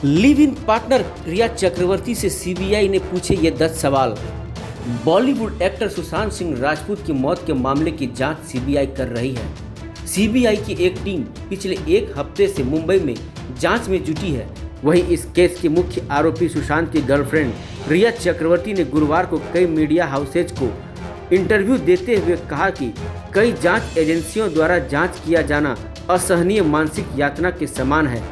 Live in partner रिया चक्रवर्ती से CBI ने पूछे ये 10 सवाल। बॉलीवुड एक्टर सुशांत सिंह राजपूत की मौत के मामले की जांच सीबीआई कर रही है। सीबीआई की एक टीम पिछले एक हफ्ते से मुंबई में जांच में जुटी है। वहीं इस केस के मुख्य आरोपी सुशांत की गर्लफ्रेंड रिया चक्रवर्ती ने गुरुवार को कई मीडिया हाउसेज को इंटरव्यू देते हुए कहा कि कई जांच एजेंसियों द्वारा जांच किया जाना असहनीय मानसिक यातना के समान है।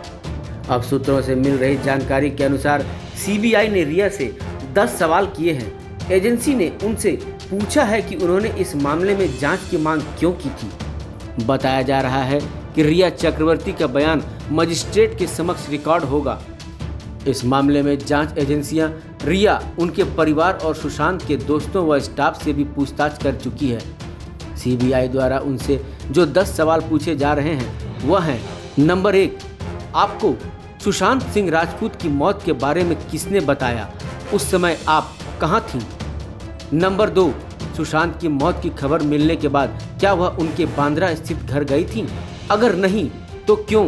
अब सूत्रों से मिल रही जानकारी के अनुसार सीबीआई ने रिया से 10 सवाल किए हैं। एजेंसी ने उनसे पूछा है कि उन्होंने इस मामले में जांच की मांग क्यों की थी। बताया जा रहा है कि रिया चक्रवर्ती का बयान मजिस्ट्रेट के समक्ष रिकॉर्ड होगा। इस मामले में जांच एजेंसियां रिया, उनके परिवार और सुशांत के दोस्तों व स्टाफ से भी पूछताछ कर चुकी है। सीबीआई द्वारा उनसे जो 10 सवाल पूछे जा रहे हैं वह हैं: नंबर 1, आपको सुशांत सिंह राजपूत की मौत के बारे में किसने बताया? उस समय आप कहां थीं? नंबर 2, सुशांत की मौत की खबर मिलने के बाद क्या वह उनके बांद्रा स्थित घर गई थीं? अगर नहीं तो क्यों,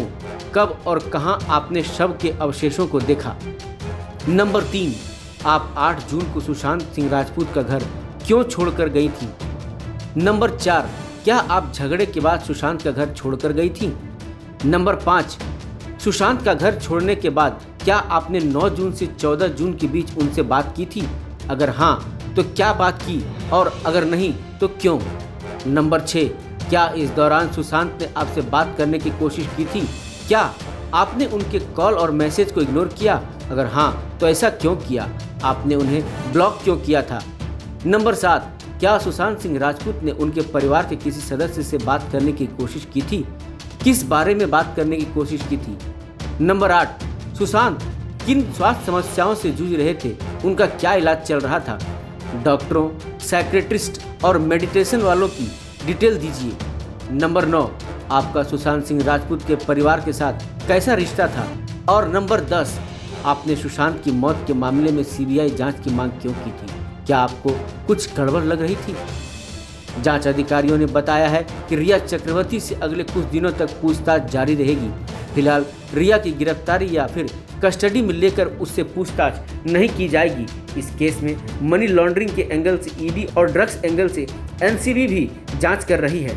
कब और कहां आपने शव के अवशेषों को देखा? नंबर 3, आप 8 जून को सुशांत सिंह राजपूत का घर क्यों छोड़कर गई थीं? नंबर 4, क्या आप झगड़े के बाद सुशांत का घर छोड़कर गई थीं? नंबर 5, सुशांत का घर छोड़ने के बाद क्या आपने 9 जून से 14 जून के बीच उनसे बात की थी? अगर हाँ तो क्या बात की, और अगर नहीं तो क्यों? नंबर 6, क्या इस दौरान सुशांत ने आपसे बात करने की कोशिश की थी? क्या आपने उनके कॉल और मैसेज को इग्नोर किया? अगर हाँ तो ऐसा क्यों किया? आपने उन्हें ब्लॉक क्यों किया था? नंबर 7, क्या सुशांत सिंह राजपूत ने उनके परिवार के किसी सदस्य से बात करने की कोशिश की थी? किस बारे में बात करने की कोशिश की थी? नंबर 8, सुशांत किन स्वास्थ्य समस्याओं से जूझ रहे थे? उनका क्या इलाज चल रहा था? डॉक्टरों, साइकियाट्रिस्ट और मेडिटेशन वालों की डिटेल दीजिए। नंबर 9, आपका सुशांत सिंह राजपूत के परिवार के साथ कैसा रिश्ता था? और नंबर 10, आपने सुशांत की मौत के मामले में सीबीआई जांच की मांग क्यों की थी? क्या आपको कुछ गड़बड़ लग रही थी? जांच अधिकारियों ने बताया है कि रिया चक्रवर्ती से अगले कुछ दिनों तक पूछताछ जारी रहेगी। फिलहाल रिया की गिरफ्तारी या फिर कस्टडी में लेकर उससे पूछताछ नहीं की जाएगी। इस केस में मनी लॉन्ड्रिंग के एंगल से ईडी और ड्रग्स एंगल से एनसीबी भी जांच कर रही है।